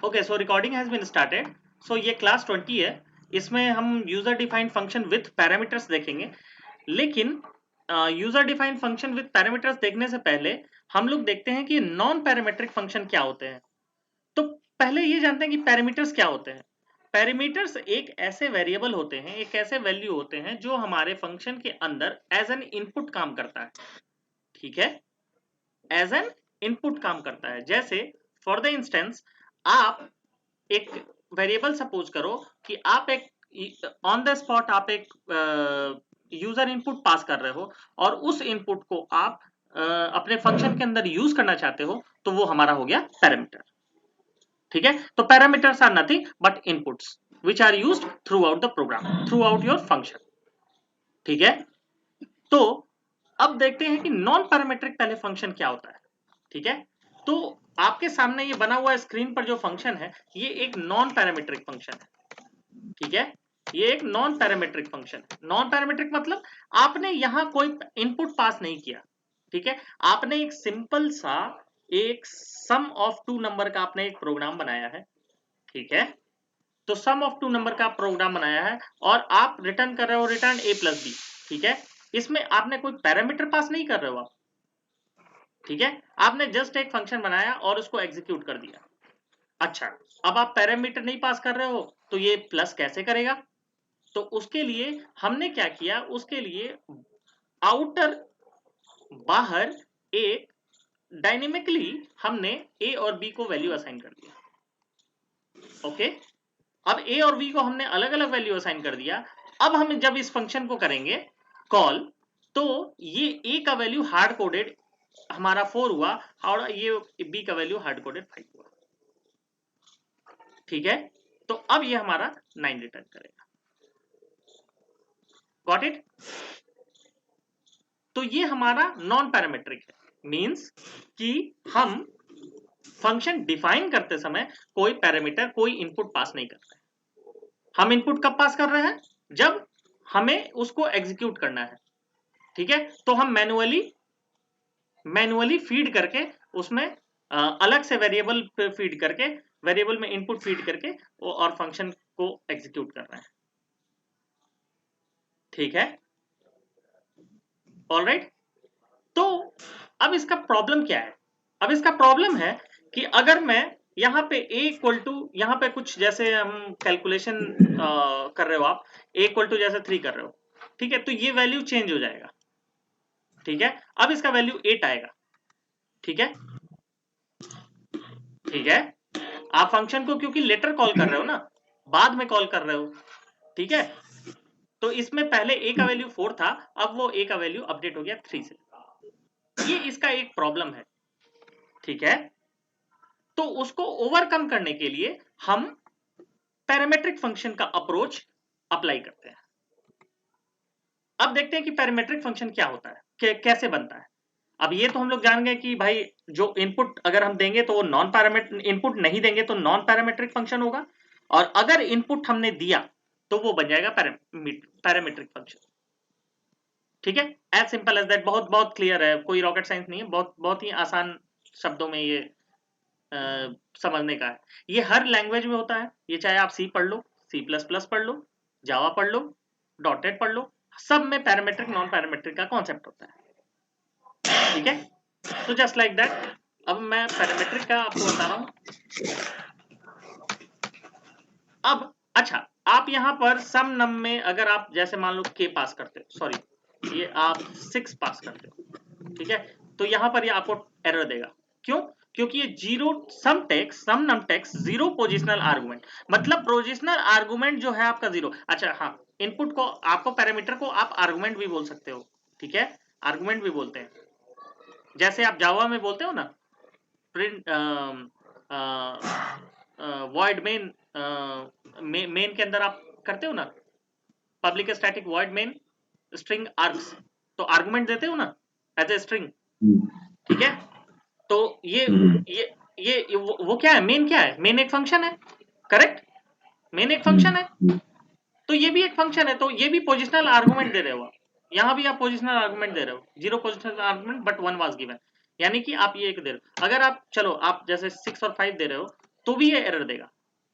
Okay, so recording has been started. So ये class 20 है, इसमें हम user defined function with parameters देखेंगे। लेकिन user defined function with parameters देखने से पहले हम लोग देखते हैं कि नॉन पैरामीट्रिक फंक्शन क्या होते हैं। तो पहले ये जानते हैं कि पैरामीटर्स क्या होते हैं। पैरामीटर्स एक ऐसे वेरिएबल होते हैं, एक ऐसे वैल्यू होते हैं जो हमारे फंक्शन के अंदर एज एन इनपुट काम करता है। ठीक है, एज एन इनपुट काम करता है। जैसे फॉर द इंस्टेंस, आप एक वेरिएबल सपोज करो कि आप एक ऑन द स्पॉट आप एक यूजर इनपुट पास कर रहे हो और उस इनपुट को आप अपने फंक्शन के अंदर यूज करना चाहते हो, तो वो हमारा हो गया पैरामीटर। ठीक है, तो parameters are nothing but inputs which are used throughout the program, throughout your function. ठीक है, तो अब देखते हैं कि नॉन पैरामीट्रिक पहले फंक्शन क्या होता है। ठीक है, तो आपके सामने ये बना हुआ स्क्रीन पर जो फंक्शन है, ये एक नॉन पैरामीट्रिक फंक्शन है। ठीक है, ये एक नॉन पैरामीट्रिक फंक्शन है। नॉन पैरामीट्रिक मतलब आपने यहां कोई इनपुट पास नहीं किया। ठीक है, आपने एक सिंपल सा एक सम ऑफ टू नंबर का आपने एक प्रोग्राम बनाया है। ठीक है, तो सम ऑफ टू नंबर का प्रोग्राम बनाया है और आप रिटर्न कर रहे हो रिटर्न a प्लस बी। ठीक है, इसमें आपने कोई पैरामीटर पास नहीं कर रहे हो आप। ठीक है, आपने जस्ट एक फंक्शन बनाया और उसको एग्जीक्यूट कर दिया। अच्छा, अब आप पैरामीटर नहीं पास कर रहे हो तो ये प्लस कैसे करेगा? तो उसके लिए हमने क्या किया, उसके लिए आउटर बाहर एक डायनेमिकली हमने a और b को वैल्यू असाइन कर दिया। ओके, अब a और b को हमने अलग अलग वैल्यू असाइन कर दिया। अब हम जब इस फंक्शन को करेंगे कॉल, तो ये a का वैल्यू हार्ड कोडेड हमारा 4 हुआ और ये b का वैल्यू हार्ड कोडेड 5 हुआ। ठीक है, तो अब ये हमारा 9 रिटर्न करेगा। Got it? तो ये हमारा नॉन पैरामेट्रिक है, मींस कि हम फंक्शन डिफाइन करते समय कोई पैरामीटर, कोई इनपुट पास नहीं कर रहे। हम इनपुट कब पास कर रहे हैं? जब हमें उसको एग्जीक्यूट करना है। ठीक है, तो हम मैनुअली फीड करके उसमें अलग से वेरिएबल फीड करके, वेरिएबल में इनपुट फीड करके और फंक्शन को एग्जीक्यूट कर रहे हैं। ठीक है, ऑलराइट। तो अब इसका प्रॉब्लम क्या है? अब इसका प्रॉब्लम है कि अगर मैं यहाँ पे a इक्वल टू, यहाँ पे कुछ जैसे हम कैलकुलेशन कर रहे हो, आप a इक्वल टू जैसे 3 कर रहे हो। ठीक है, तो ये वैल्यू चेंज हो जाएगा। ठीक है, अब इसका वैल्यू 8 आएगा। ठीक है, ठीक है, आप फंक्शन को क्योंकि लेटर कॉल कर रहे हो ना, बाद में कॉल कर रहे हो। ठीक है, तो इसमें पहले a का वैल्यू 4 था, अब वो a का वैल्यू अपडेट हो गया 3 से। ये इसका एक प्रॉब्लम है। ठीक है, तो उसको ओवरकम करने के लिए हम पैरामेट्रिक फंक्शन का अप्रोच अप्लाई करते हैं। अब देखते हैं कि पैरामेट्रिक फंक्शन क्या होता है, कैसे बनता है। अब ये तो हम लोग जान गए कि भाई जो इनपुट अगर हम देंगे तो वो नॉन पैरामेट्रिक, इनपुट नहीं देंगे तो नॉन पैरामेट्रिक फंक्शन होगा, और अगर इनपुट हमने दिया तो वो बन जाएगा पैरामेट्रिक फंक्शन। ठीक है, एज सिंपल एज दैट। बहुत बहुत क्लियर है, कोई रॉकेट साइंस नहीं है, बहुत बहुत ही आसान शब्दों में ये समझने का है। ये हर लैंग्वेज में होता है, ये चाहे आप सी पढ़ लो, सी प्लस प्लस पढ़ लो, जावा पढ़ लो, डॉटेड पढ़ लो, सब में पैरामेट्रिक नॉन पैरामेट्रिक का कॉन्सेप्ट होता है। ठीक है, तो जस्ट लाइक दैट अब मैं पैरामेट्रिक का आपको बता रहा हूं। अब अच्छा, आप यहां पर सम नम में अगर आप जैसे मान लो के पास करते हो, सॉरी ये आप 6 पास करते हो। ठीक है, तो यहां पर ये आपको एरर देगा। क्यों? क्योंकि ये जीरो सम टेक्स, सम नम टेक्स जीरो पोजिशनल आर्गुमेंट, मतलब पोजिशनल आर्गुमेंट जो है आपका जीरो। अच्छा हाँ, इनपुट को आपको पैरामीटर को आप आर्गुमेंट भी बोल सकते हो। ठीक है, आर्गुमेंट भी बोलते हैं, जैसे आप जावा में बोलते हो ना, प्रिंट वॉइड मेन, मेन के अंदर आप करते हो ना, public static void main string args, तो आर्गुमेंट देते हो ना एज ए स्ट्रिंग। ठीक है, तो ये वो क्या है, मेन क्या है, मेन एक फंक्शन है। करेक्ट, मेन एक फंक्शन है, तो ये भी एक फंक्शन है, तो ये भी पोजिशनल आर्गुमेंट दे रहे हो आप। यहाँ भी आप पोजिशनल आर्गुमेंट दे रहे हो, zero positional argument but 1 was given, यानी कि आप ये एक दे रहे हो। अगर आप चलो आप जैसे 6 और 5 दे रहे हो, तो भी ये एरर देगा,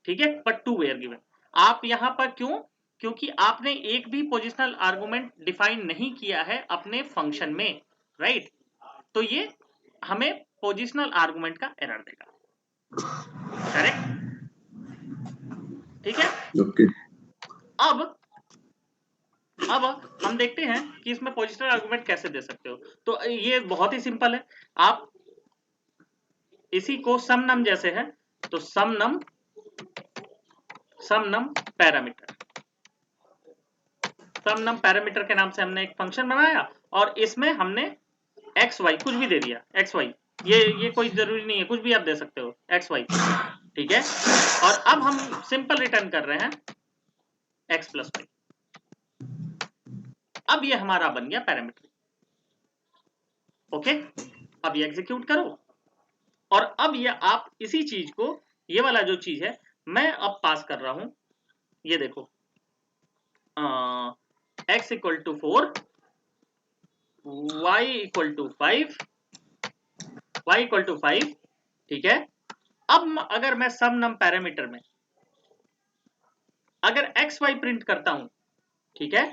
ठीक है, बट 2 वेयर गिवन। आप यहाँ पर क्यों, क्योंकि आपने एक भी पोजिशनल आर्गुमेंट डिफाइन नहीं किया है अपने फंक्शन में, राइट, तो ये हमें पोजिशनल आर्गुमेंट का एरर देगा, करेक्ट, ठीक है। ओके। अब हम देखते हैं कि इसमें पोजिशनल आर्गुमेंट कैसे दे सकते हो। तो ये बहुत ही सिंपल है, आप इसी को सम नम जैसे है तो सम नम पैरामीटर, सम नम पैरामीटर के नाम से हमने एक फंक्शन बनाया और इसमें हमने एक्स वाई कुछ भी दे दिया, एक्स वाई, ये कोई जरूरी नहीं है, कुछ भी आप दे सकते हो एक्स वाई, ठीक है। और अब हम सिंपल रिटर्न कर रहे हैं एक्स प्लस वाई। अब ये हमारा बन गया पैरामीटर, ओके। अब ये एग्जीक्यूट करो और अब ये आप इसी चीज को, ये वाला जो चीज है मैं अब पास कर रहा हूं, ये देखो x equal to 4, y equal to 5, y equal to 5, ठीक है। अब अगर मैं सम नम पैरामीटर में अगर एक्स वाई प्रिंट करता हूं, ठीक है,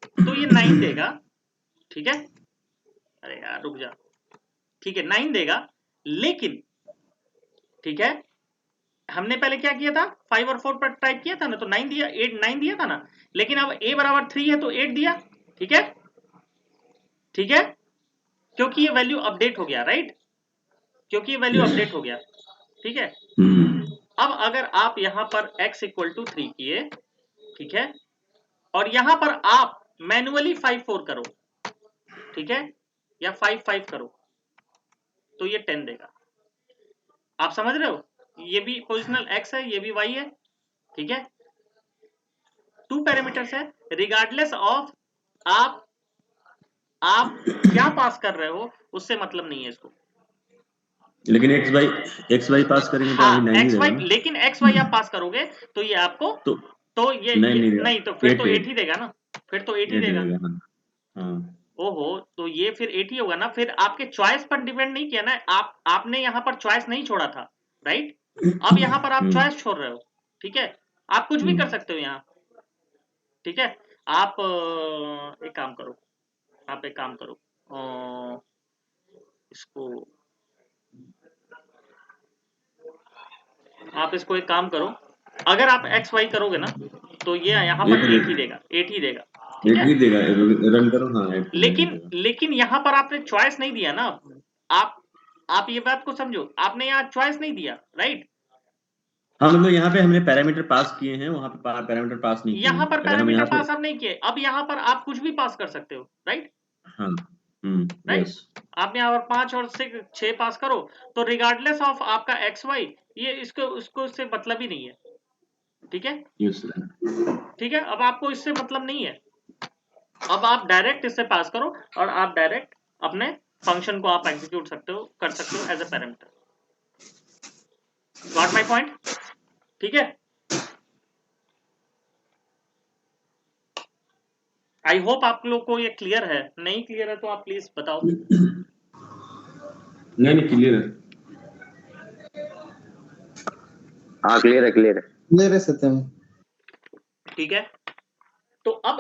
तो ये 9 देगा, ठीक है, अरे यार रुक जा, ठीक है 9 देगा, लेकिन ठीक है हमने पहले क्या किया था, 5 और 4 पर टाइप किया था ना, तो 9 दिया, 8 9 दिया था ना, लेकिन अब a बराबर 3 है तो 8 दिया, ठीक है, ठीक है, क्योंकि ये वैल्यू अपडेट हो गया, राइट, क्योंकि ये वैल्यू अपडेट हो गया, ठीक है। अब अगर आप यहां पर x इक्वल टू 3 किए, ठीक है, और यहां पर आप मैन्युअली 5 4 करो, ठीक है, या 5 5 करो, तो ये 10 देगा। आप समझ रहे हो, ये भी पोजिशनल x है, ये भी y है, ठीक है, 2 पैरामीटर्स है, रिगार्डलेस ऑफ आप क्या पास कर रहे हो उससे मतलब नहीं है इसको। लेकिन एक्स वाई पास करेंगे तो अभी हाँ 9 ही एक्स देगा वाई, ना। लेकिन एक्स वाई आप पास करोगे तो ये आपको, तो ये नहीं देगा, नहीं, तो फिर तो 8 8 ही देगा ना, फिर तो 8 ही 8 देगा। देगा। हाँ हाँ। ओहो, तो ये फिर 8 ही होगा ना, फिर आपके चॉइस पर डिपेंड नहीं किया ना, आपने यहाँ पर चॉइस नहीं छोड़ा था, राइट। अब यहाँ पर आप चॉइस छोड़ रहे हो, ठीक है, आप कुछ भी कर सकते हो यहाँ, ठीक है। आप एक काम करो, आप एक काम करो, इसको आप इसको एक काम करो, अगर आप एक्स वाई करोगे ना तो ये यहाँ पर 8 ही देगा, 8 ही देगा, ठीक 8 है। ही देगा, रन करो। हाँ 8 ही देगा। लेकिन यहाँ पर आपने चॉइस नहीं दिया ना, आप ये बात को समझो, आपने यहाँ चॉइस नहीं दिया, राइट। हाँ मतलब यहाँ पे हमने पैरामीटर पास किए हैं, वहां पे पैरामीटर पास नहीं किए यहाँ हैं। पर अगर हम पैरामीटर यहाँ पे, पास आप नहीं किए, अब यहाँ पर आप कुछ भी पास कर सकते हो, राइट, हाँ राइट। यस। आप यहाँ पर 5 और 6 पास करो, तो रिगार्डलेस ऑफ आपका एक्स वाई, ये इसको उसको इससे मतलब ही नहीं है, ठीक है, यस। ठीक है। अब आपको इससे मतलब नहीं है, अब आप डायरेक्ट इससे पास करो और आप डायरेक्ट अपने फंक्शन को आप एग्जीक्यूट कर सकते हो as a parameter. Got my point, ठीक है। आई होप आप लोग को ये क्लियर है, नहीं क्लियर है तो आप प्लीज बताओ। नहीं क्लियर है। हाँ क्लियर है, क्लियर है, क्लियर है सत्यम। ठीक है, तो अब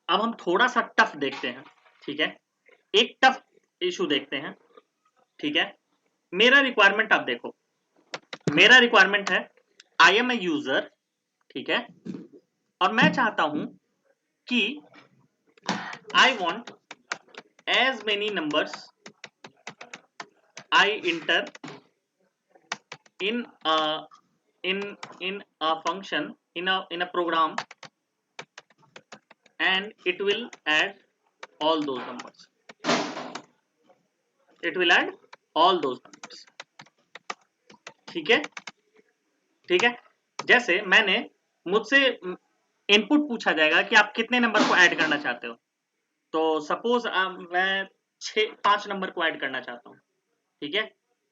हम थोड़ा सा टफ देखते हैं, ठीक है, एक टफ इशू देखते हैं, ठीक है। मेरा रिक्वायरमेंट आप देखो, मेरा रिक्वायरमेंट है आई एम ए यूजर, ठीक है, और मैं चाहता हूं कि I want as many numbers I enter in a function, in a program, and it will add all those numbers, it will add all those numbers, ठीक है, ठीक है। जैसे मैंने, मुझसे इनपुट पूछा जाएगा कि आप कितने नंबर को ऐड करना चाहते हो, तो सपोज मैं 5 नंबर को ऐड करना चाहता हूँ, ठीक है,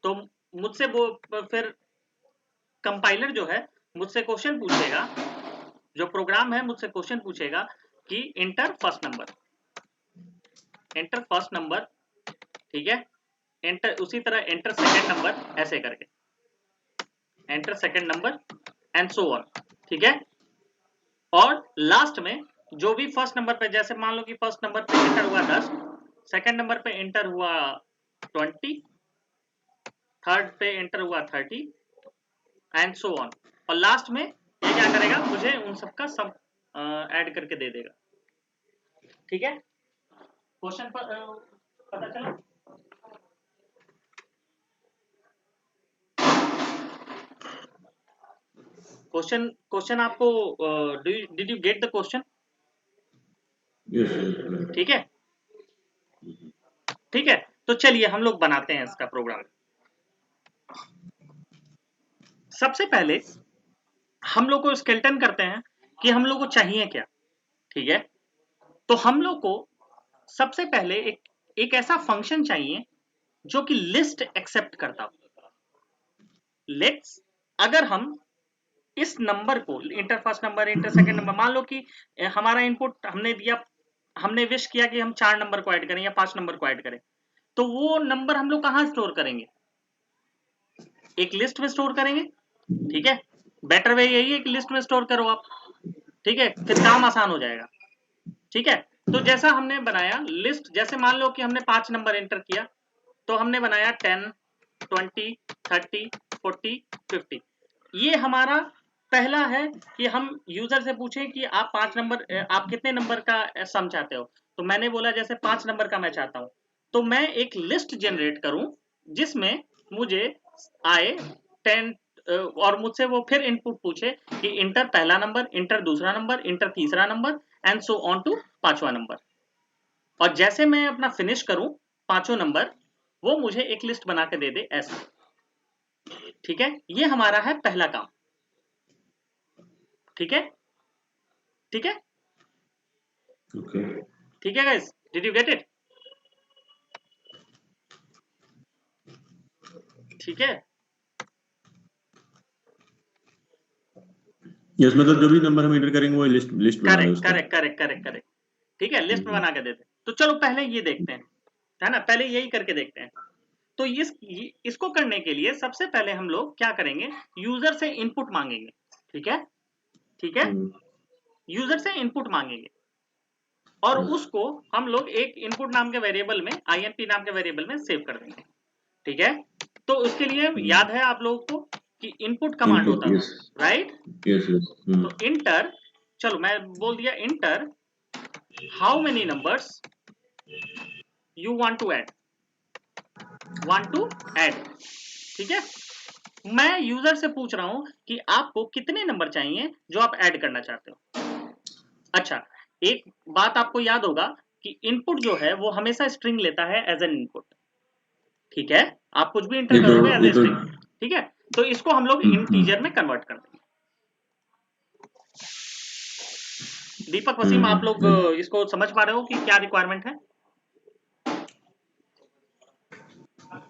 तो मुझसे वो फिर कंपाइलर जो है मुझसे क्वेश्चन पूछेगा, जो प्रोग्राम है मुझसे क्वेश्चन पूछेगा कि inter first number, inter first number, ठीक है, एंटर, उसी तरह एंटर सेकंड नंबर, ऐसे करके enter second number and so on, ठीक है। और लास्ट में जो भी फर्स्ट नंबर पे, जैसे मान लो कि फर्स्ट नंबर पे एंटर हुआ 10, सेकंड नंबर पे एंटर हुआ 20, थर्ड पे एंटर हुआ 30 एंड सो ऑन, और लास्ट में ये क्या करेगा, मुझे उन सबका सम ऐड करके दे देगा, ठीक है। क्वेश्चन पर पता चला? क्वेश्चन आपको did you get the question? ठीक है, ठीक है। तो चलिए हम लोग बनाते हैं इसका प्रोग्राम। सबसे पहले हम लोग को स्केलेटन करते हैं कि हम लोग को चाहिए क्या, ठीक है। तो हम लोग को सबसे पहले एक ऐसा फंक्शन चाहिए जो कि लिस्ट एक्सेप्ट करता हो। लेट्स, अगर हम इस नंबर को, inter first number, inter second number, मान लो कि हमारा इनपुट हमने दिया, हमने विश किया कि हम 4 नंबर को ऐड करें या 5 नंबर को ऐड करें, तो वो नंबर हम लोग कहां स्टोर करेंगे? एक लिस्ट में स्टोर करेंगे, ठीक है। बेटर वे यही है कि लिस्ट में स्टोर करो आप, ठीक है, फिर काम आसान हो जाएगा, ठीक है। तो जैसा हमने बनाया लिस्ट, जैसे मान लो कि हमने 5 नंबर एंटर किया, तो हमने बनाया 10, 20, 30, 40, 50। ये हमारा पहला है कि हम यूजर से पूछें कि आप 5 नंबर, आप कितने नंबर का सम चाहते हो। तो मैंने बोला जैसे 5 नंबर का मैं चाहता हूं, तो मैं एक लिस्ट जनरेट करूं जिसमें मुझे आए 10, और मुझसे वो फिर इनपुट पूछे कि इंटर पहला नंबर, इंटर दूसरा नंबर, इंटर तीसरा number and so on to 5वां नंबर। और जैसे मैं अपना फिनिश करूं 5 नंबर, वो मुझे एक लिस्ट बना के दे दे ऐसा, ठीक है। ये हमारा है पहला काम, ठीक है, ठीक है, ओके। ठीक है guys, did you get it? ठीक है, यस, मतलब जो भी नंबर हम एंटर करेंगे वो लिस्ट लिस्ट बना दे करेक्ट उसका। करेक्ट करेक्ट करेक्ट करेक्ट, ठीक है, लिस्ट में बना के देते। तो चलो पहले ये देखते हैं, है ना, पहले यही करके देखते हैं। तो इसको करने के लिए सबसे पहले हम लोग क्या करेंगे, यूजर से इनपुट मांगेंगे, ठीक है, ठीक है, यूजर से इनपुट मांगेंगे और उसको हम लोग एक इनपुट नाम के वेरिएबल में, inp नाम के वेरिएबल में सेव कर देंगे, ठीक है। तो उसके लिए याद है आप लोगों को कि इनपुट कमांड इनपुट, होता था, यस राइट। Yes yes. तो इंटर, चलो मैं बोल दिया enter how many numbers you want to add, ठीक है। मैं यूजर से पूछ रहा हूं कि आपको कितने नंबर चाहिए जो आप ऐड करना चाहते हो। अच्छा, एक बात आपको याद होगा कि इनपुट जो है वो हमेशा स्ट्रिंग लेता है एज एन इनपुट, ठीक है। आप कुछ भी ये इंटर तो करोगे एज ये ए तो स्ट्रिंग, ठीक है। तो इसको हम लोग इंटीजर में कन्वर्ट कर देंगे। दीपक, वसीम, आप लोग इसको समझ पा रहे हो कि क्या रिक्वायरमेंट है?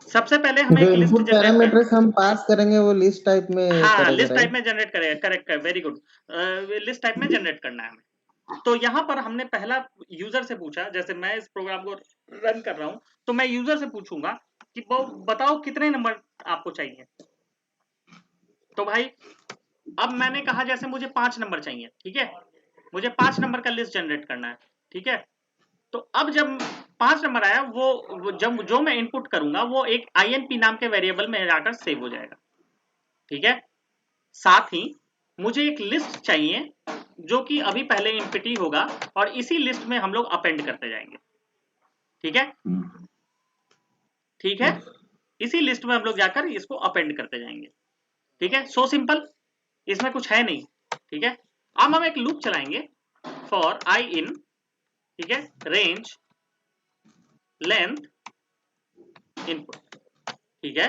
सबसे पहले हमें जो एक लिस्ट इनपुट जनरेट कर, पैरामीटर्स हम पास करेंगे वो लिस्ट टाइप में हाँ, करेगा, लिस्ट टाइप राइट? में जनरेट करेगा, correct, very good, list type में जनरेट करना है हमें। तो यहाँ पर हमने पहला यूजर से पूछा, जैसे मैं इस प्रोग्राम को रन कर रहा हूं तो मैं यूजर से पूछूंगा कि बताओ कितने नंबर आपको चाहिए। तो भाई अब मैंने कहा जैसे मुझे 5 नंबर चाहिए, ठीक है, मुझे 5 नंबर का लिस्ट जनरेट करना है, ठीक है। तो अब जब 5 नंबर आया, वो जब जो मैं इनपुट करूंगा वो एक inp नाम के वेरिएबल में जाकर सेव हो जाएगा, ठीक है। साथ ही मुझे एक लिस्ट चाहिए जो कि अभी पहले एम्प्टी होगा और इसी लिस्ट में हम लोग अपेंड करते जाएंगे, ठीक है, ठीक है। इसी लिस्ट में हम लोग जाकर इसको अपेंड करते जाएंगे, ठीक है। सो सिंपल, इसमें कुछ है नहीं, ठीक है। अब हम एक लूप चलाएंगे फॉर आई इन, ठीक है, रेंज लेंथ इनपुट, ठीक है,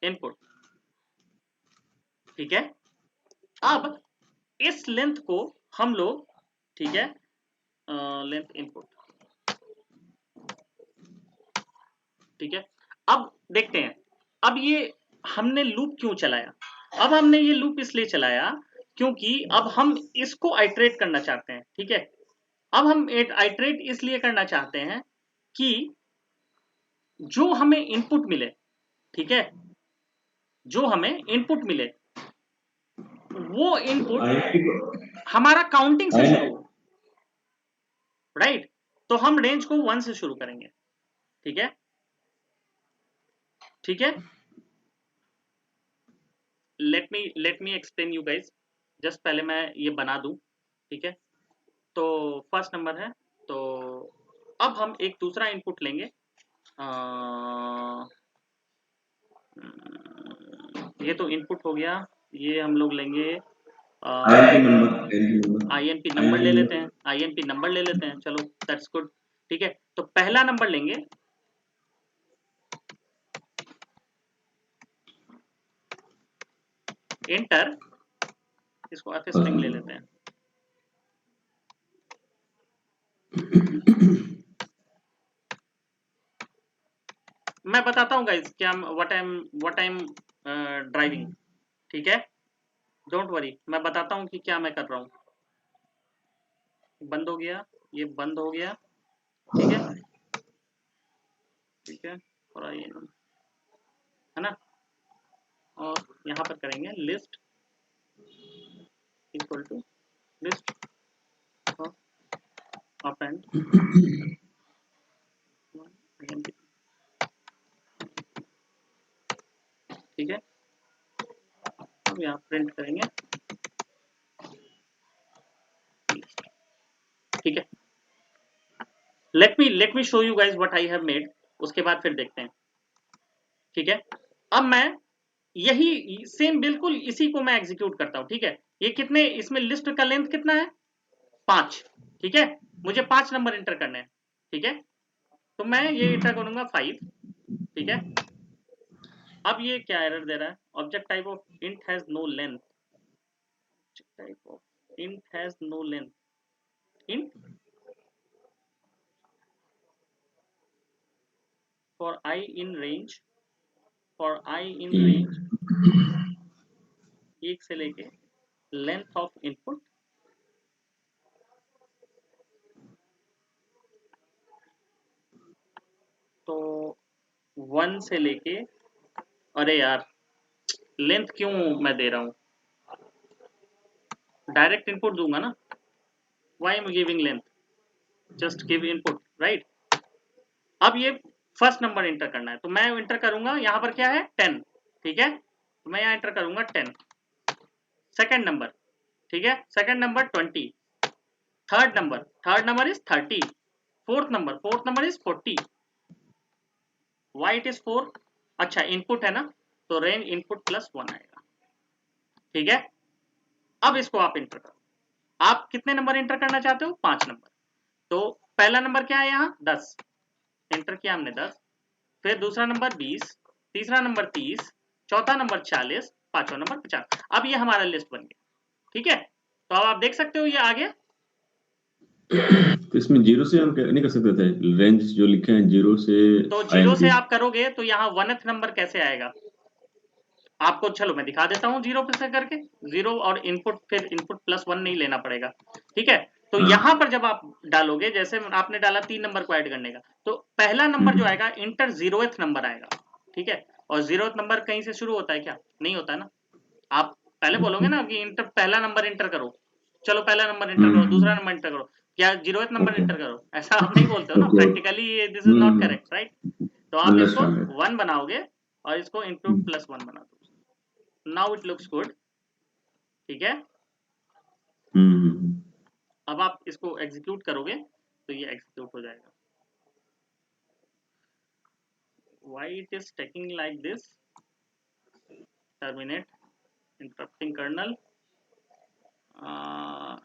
इनपुट, ठीक है। अब इस लेंथ को हम लोग, ठीक है, लेंथ इनपुट, ठीक है। अब देखते हैं, अब ये हमने लूप क्यों चलाया। अब हमने ये लूप इसलिए चलाया क्योंकि अब हम इसको आइटरेट करना चाहते हैं, ठीक है। अब हम आइटरेट इसलिए करना चाहते हैं कि जो हमें इनपुट मिले, ठीक है, जो हमें इनपुट मिले वो इनपुट हमारा काउंटिंग से शुरू हो, राइट। तो हम रेंज को 1 से शुरू करेंगे, ठीक है, ठीक है। Let me explain you guys, just पहले मैं ये बना दूं, ठीक है। तो फर्स्ट नंबर है, तो अब हम एक दूसरा इनपुट लेंगे, ये तो इनपुट हो गया, ये हम लोग लेंगे INP नंबर ले लेते हैं, INP नंबर ले लेते हैं, चलो दैट्स गुड, ठीक है। तो पहला नंबर लेंगे, एंटर, इसको एफ स्ट्रिंग ले लेते हैं, मैं बताता हूँ गाइस क्या व्हाट आई एम ड्राइविंग, ठीक है, डोंट वरी, मैं बताता हूँ कि क्या मैं कर रहा हूँ। बंद हो गया, ये बंद हो गया, ठीक है, ठीक है, और ये है ना, और यहाँ पर करेंगे list equal to list append, ठीक है। अब यहाँ प्रिंट करेंगे, ठीक है। Let me show you guys what I have made, उसके बाद फिर देखते हैं, ठीक है। अब मैं यही सेम बिल्कुल इसी को मैं एग्जीक्यूट करता हूँ, ठीक है। ये कितने, इसमें लिस्ट का लेंथ कितना है, 5, ठीक है, मुझे 5 नंबर इंटर करने हैं, ठीक है। तो मैं ये इंटर करूंगा 5, ठीक है। अब ये क्या एरर दे रहा है, object type of int has no length, type of int has no length, int for I in range, for I in range 1 से लेके लेंथ ऑफ इनपुट, तो 1 से लेके, अरे यार लेंथ क्यों मैं दे रहा हूँ, डायरेक्ट इनपुट दूंगा ना, why am giving length, just give input, right. अब ये फर्स्ट नंबर इंटर करना है, तो मैं इंटर करूंगा, यहाँ पर क्या है 10, ठीक है, तो मैं यहाँ इंटर करूंगा 10, सेकंड नंबर, ठीक है, second number 20, third number is 30, fourth number is 40, why it is 4, अच्छा इनपुट है ना, तो रेंज इनपुट प्लस 1 आएगा, ठीक है। अब इसको आप इंटर करो, आप कितने नंबर इंटर करना चाहते हो, 5 नंबर, तो पहला नंबर क्या है यहाँ 10, इंटर किया हमने 10, फिर दूसरा नंबर 20, तीसरा नंबर 30, चौथा नंबर 40, पांचवा नंबर 50, अब ये हमारा लिस्ट बन गया, ठीक है। तो अब आप देख सकते हो ये आ गया, तो इसमें जीरो से हम नहीं कर सकते थे, रेंज जो लिखे हैं जीरो से, तो जीरो से आप करोगे तो यहाँ 1th नंबर कैसे आएगा आपको, चलो मैं दिखा देता हूँ जीरो से करके, जीरो और इनपुट, फिर इनपुट प्लस 1 नहीं लेना पड़ेगा, ठीक है। तो यहाँ पर जब आप डालोगे, जैसे आपने डाला 3 नंबर को ऐड करने का, तो पहला नंबर जो आएगा इंटर 0th नंबर आएगा, ठीक है। और 0th नंबर कहीं से शुरू होता है क्या, नहीं होता है ना, आप पहले बोलोगे ना कि इंटर पहला नंबर इंटर करो, चलो पहला नंबर इंटर करो, दूसरा नंबर इंटर करो, क्या 0th नंबर ओके इंटर करो, ऐसा आप नहीं बोलते हो ना, okay, practically this is not correct, right. तो आप इसको अंडरस्टैंड। 1 बनाओगे और इसको इनपुट प्लस 1 बना दो, नाउ इट लुक्स गुड, ठीक है। अब आप इसको एग्जीक्यूट करोगे तो ये एग्जीक्यूट हो जाएगा, why it is taking like this, terminate interrupting kernel,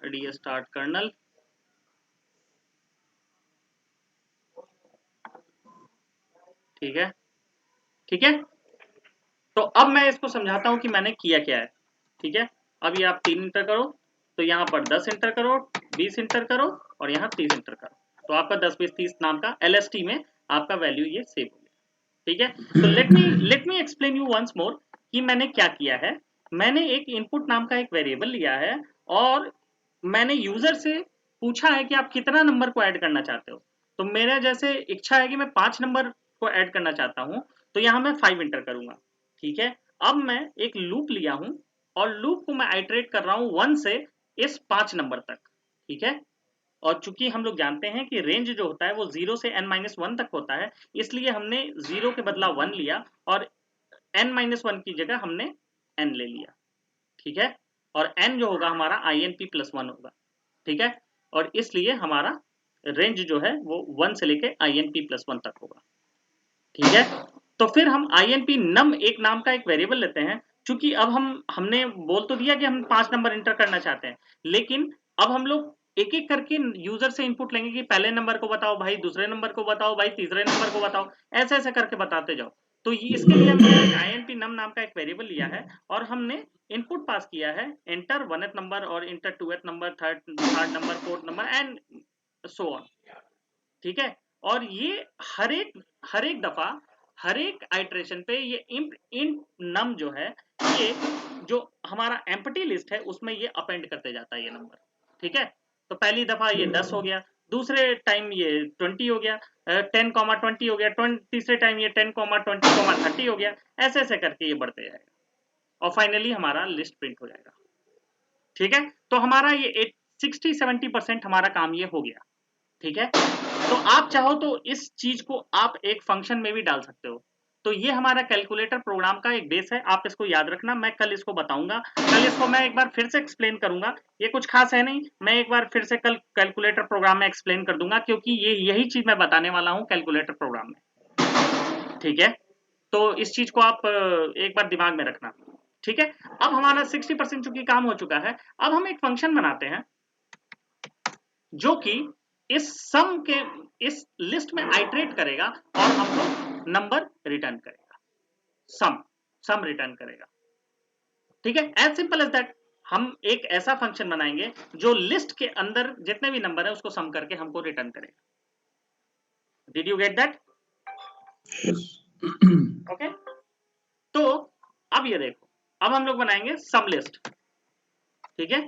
restart kernel, ठीक है, ठीक है। तो अब मैं इसको समझाता हूं कि मैंने किया क्या है, ठीक है। अब ये आप 3 इंटर करो, तो यहाँ पर 10 इंटर करो, 20 इंटर करो, और यहाँ 30 इंटर करो, तो आपका 10 20 30 नाम का LST में आपका वैल्यू ये सेव हो गया, ठीक है। तो let me explain you once more कि मैंने क्या किया है। मैंने एक इनपुट नाम का एक वेरिएबल लिया है, और मैंने यूजर से पूछा है कि आप कितना नंबर को ऐड करना चाहते हो, तो मेरा जैसे इच्छा है कि मैं 5 नंबर को ऐड करना चाहता हूं तो यहाँ मैं 5 इंटर करूंगा, ठीक है। अब मैं एक लूप लिया हूं और लूप को मैं आइटरेट कर रहा हूं 1 से इस 5 नंबर तक, ठीक है। और चूंकि हम लोग जानते हैं कि रेंज जो होता है वो 0 से n-1 तक होता है, इसलिए हमने 0 के बदला 1 लिया और n-1 की जगह हमने n ले लिया, ठीक है। और n जो होगा हमारा inp+1 होगा, ठीक है। और इसलिए हमारा रेंज जो है वो 1 से लेके inp+1 तक होगा, ठीक है। तो फिर हम inp num एक नाम का एक वेरिएबल लेते हैं, क्योंकि अब हमने बोल तो दिया कि हम 5 नंबर इंटर करना चाहते हैं, लेकिन अब हम लोग एक एक करके यूजर से इनपुट लेंगे कि पहले नंबर को बताओ भाई, दूसरे नंबर को बताओ भाई, तीसरे नंबर को बताओ, ऐसे ऐसे करके बताते जाओ। तो इसके लिए हमने inp num नाम का एक वेरिएबल लिया है और हमने इनपुट पास किया है एंटर 1th नंबर और inter 2th number, third number, 4th number and so on, ठीक है। और ये हर एक दफा हर एक आइटरेशन पे ये इंट नम जो है, ये जो हमारा एम्प्टी लिस्ट है उसमें ये अपेंड करते जाता है ये नंबर, ठीक है। तो पहली दफा ये 10 हो गया, दूसरे टाइम ये 20 हो गया, 10,20 हो गया, तीसरे टाइम ये 10,20,30 हो गया, ऐसे ऐसे करके ये बढ़ते जाएगा और फाइनली हमारा लिस्ट प्रिंट हो जाएगा, ठीक है। तो हमारा ये 60-70% हमारा काम ये हो गया, ठीक है। तो आप चाहो तो इस चीज को आप एक फंक्शन में भी डाल सकते हो। तो ये हमारा कैलकुलेटर प्रोग्राम का एक बेस है, आप इसको याद रखना। मैं कल इसको बताऊंगा, कल इसको मैं एक बार फिर से एक्सप्लेन करूंगा। ये कुछ खास है नहीं, मैं एक बार फिर से कल कैलकुलेटर प्रोग्राम में एक्सप्लेन कर दूंगा, क्योंकि ये यही चीज मैं बताने वाला हूं कैलकुलेटर प्रोग्राम में, ठीक है। तो इस चीज को आप एक बार दिमाग में रखना, ठीक है। अब हमारा 60% चूंकि काम हो चुका है, अब हम एक फंक्शन बनाते हैं जो कि इस सम के इस लिस्ट में आइटरेट करेगा और हमको नंबर रिटर्न करेगा, सम रिटर्न करेगा, ठीक है। As simple as that. हम एक ऐसा फंक्शन बनाएंगे जो लिस्ट के अंदर जितने भी नंबर है उसको सम करके हमको रिटर्न करेगा। Did you get that? Okay. तो अब ये देखो, अब हम लोग बनाएंगे सम लिस्ट, ठीक है।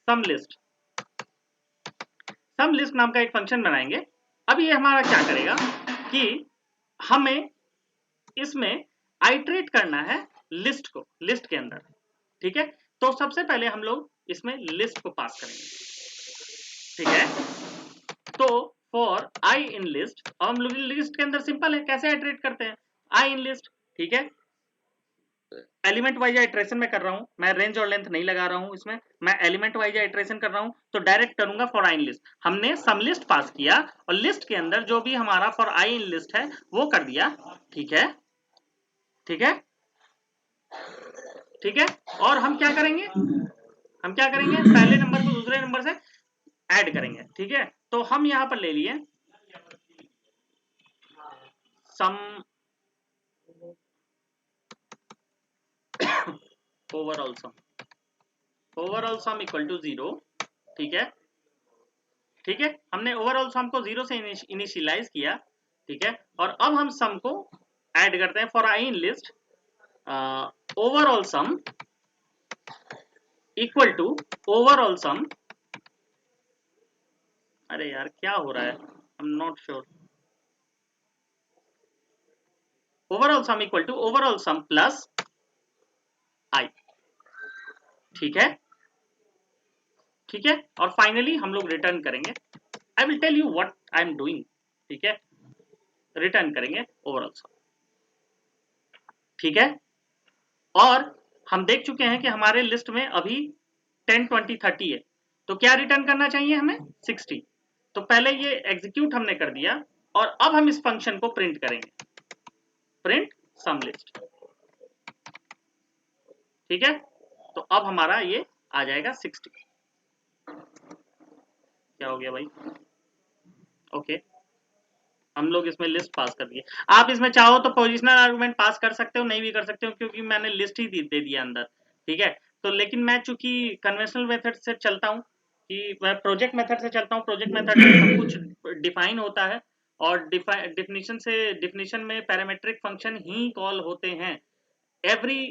सम लिस्ट नाम का एक फंक्शन बनाएंगे। अब ये हमारा क्या करेगा कि हमें इसमें आइटरेट करना है लिस्ट को, लिस्ट के अंदर, ठीक है। तो सबसे पहले हम लोग इसमें लिस्ट को पास करेंगे, ठीक है। तो फॉर आई इन लिस्ट, अब हम लोग लिस्ट के अंदर सिंपल है कैसे आइटरेट करते हैं, आई इन लिस्ट, ठीक है। एलिमेंट वाइज आइटरेशन में कर रहा हूं, मैं रेंज और लेंथ नहीं लगा रहा हूं इसमें, मैं एलिमेंट वाइज आइटरेशन कर रहा हूं, तो डायरेक्ट करूंगा फॉर आई इन लिस्ट। हमने सम लिस्ट पास किया और लिस्ट के अंदर जो भी हमारा फॉर आई इन लिस्ट है वो कर दिया, ठीक है, ठीक है, ठीक है। और हम क्या करेंगे, पहले नंबर को दूसरे नंबर से ऐड करेंगे, ठीक है। तो हम यहां पर ले लिए सम ओवरऑल सम इक्वल टू 0, ठीक है, ठीक है। हमने ओवरऑल सम को 0 से इनिशियलाइज किया, ठीक है। और अब हम सम को ऐड करते हैं for I in list overall sum equal to overall sum, अरे यार क्या हो रहा है, I am not sure, overall sum equal to overall sum plus i, ठीक है, ठीक है। और फाइनली हम लोग रिटर्न करेंगे, I will tell you what I am doing, ठीक है। रिटर्न करेंगे ओवरऑल सम, ठीक है। और हम देख चुके हैं कि हमारे लिस्ट में अभी 10, 20, 30 है, तो क्या रिटर्न करना चाहिए हमें 60। तो पहले ये एग्जीक्यूट हमने कर दिया और अब हम इस फंक्शन को प्रिंट करेंगे, प्रिंट सम लिस्ट, ठीक है। तो अब हमारा ये आ जाएगा 60। क्या हो गया भाई, ओके। हम लोग इसमें लिस्ट पास कर दिए। आप इसमें चाहो तो पोजिशनल आर्गुमेंट पास कर सकते हो, नहीं भी कर सकते हो, क्योंकि मैंने लिस्ट ही दे दिया अंदर, ठीक है। तो लेकिन मैं चूंकि कन्वेंशनल मेथड से चलता हूँ, कि मैं प्रोजेक्ट मेथड से चलता हूँ, प्रोजेक्ट मेथड में सब कुछ डिफाइन होता है और डिफिनेशन में पैरामीट्रिक फंक्शन ही कॉल होते हैं एवरी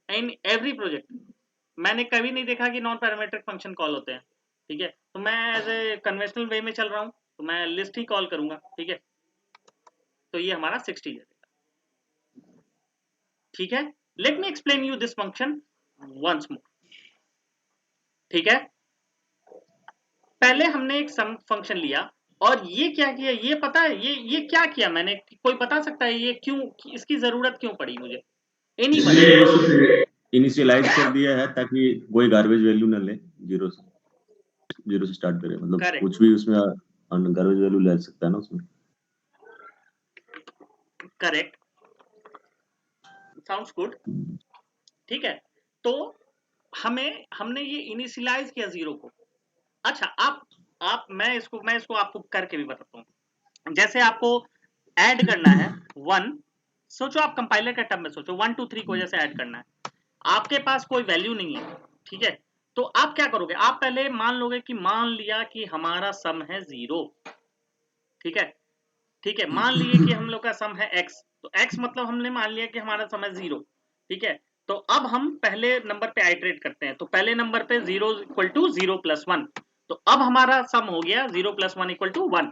इन एवरी प्रोजेक्ट। मैंने कभी नहीं देखा कि नॉन पैरामीट्रिक फंक्शन कॉल होते हैं, ठीक है। तो मैं एज ए कन्वेंशनल वे में चल रहा हूँ, तो मैं लिस्ट ही कॉल करूंगा, ठीक है। तो ये हमारा 60 जाएगा। ठीक है, let me explain you this function once more. ठीक है, पहले हमने एक सम फंक्शन लिया और ये क्या किया, ये पता है ये क्या किया मैंने, कोई बता सकता है ये क्यों, इसकी जरूरत क्यों पड़ी मुझे? एनीबडी? इसलिए इनिशियलाइज कर दिया है ताकि कोई गार्बेज वैल्यू ना ले, जीरो से स्टार्ट करे, मतलब करेक्ट, कुछ भी उसमें गार्बेज वैल्यू ले सकता है ना उसमें। Correct, sounds good. ठीक है, तो हमने ये इनिशियलाइज किया जीरो को। अच्छा, आप मैं इसको आपको करके भी बताता हूँ। जैसे आपको ऐड करना है 1, सोचो आप कंपाइलर के टर्म में सोचो, 1 2 3 को जैसे ऐड करना है, आपके पास कोई वैल्यू नहीं है। ठीक है, तो आप क्या करोगे, आप पहले मान लोगे कि मान लिया कि हमारा सम है 0। ठीक है, ठीक है, मान लिए कि हम लोग का सम है x, तो x मतलब हमने मान लिया कि हमारा सम है 0। ठीक है, तो अब हम पहले नंबर पे आइटरेट करते हैं, तो पहले नंबर पे 0 इक्वल टू 0 प्लस 1, तो अब हमारा सम हो गया 0 प्लस 1 इक्वल टू 1।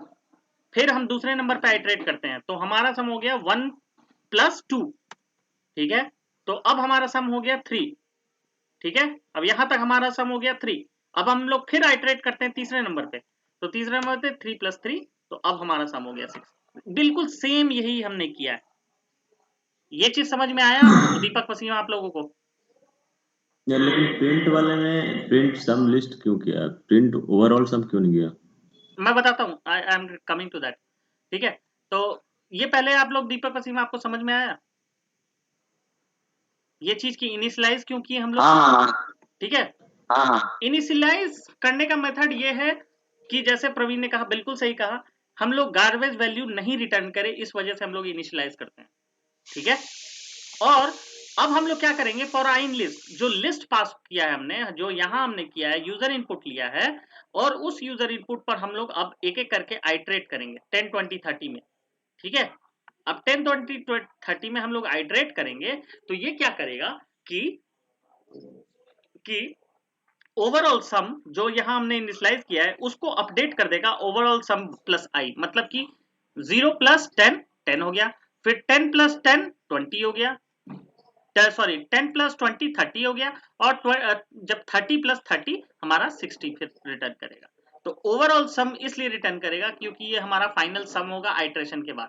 फिर हम दूसरे नंबर पे आइटरेट करते हैं, तो हमारा सम हो गया 1 प्लस 2। ठीक है, तो अब हमारा सम हो गया 3। ठीक है, अब यहां तक हमारा सम हो गया 3। अब हम लोग फिर आइटरेट करते हैं तीसरे नंबर पे, तो तीसरे नंबर पे 3 प्लस 3, तो अब हमारा सम हो गया 6। बिल्कुल सेम यही हमने किया है। ये चीज समझ में आया दीपक पसीना आप लोगों को? यार लेकिन प्रिंट वाले में प्रिंट सम लिस्ट क्यों किया, प्रिंट ओवरऑल सम क्यों नहीं किया? मैं बताता हूँ, I am coming to that. ठीक है, तो ये पहले आप लोग दीपक पसीना आपको समझ में आया ये चीज की इनिशियलाइज क्यों की हम लोग? हाँ ठीक है, हाँ हाँ इनिशियलाइज करने का मेथड ये है कि जैसे प्रवीण ने कहा, बिल्कुल सही कहा, हम लोग गार्बेज वैल्यू नहीं रिटर्न करें, इस वजह से हम लोग इनिशियलाइज करते हैं। ठीक है, और अब हम लोग क्या करेंगे, फॉर इन लिस्ट, जो लिस्ट पास किया है हमने, जो यहां हमने किया है, यूजर इनपुट लिया है, और उस यूजर इनपुट पर हम लोग अब एक एक करके आइटरेट करेंगे 10 20 30 में। ठीक है, अब 10 20 30 में हम लोग आइटरेट करेंगे, तो ये क्या करेगा कि ओवरऑल सम जो यहां हमने इनिशियलाइज किया है उसको अपडेट कर देगा ओवरऑल सम प्लस आई, मतलब कि 0 प्लस 10 10 हो गया, फिर 10 प्लस 10 20 हो गया, सॉरी 10 प्लस 20 30 हो गया, और जब 30 प्लस 30 हमारा 60 फिर रिटर्न करेगा। तो ओवरऑल सम इसलिए रिटर्न करेगा क्योंकि ये हमारा फाइनल सम होगा आइटरेशन के बाद,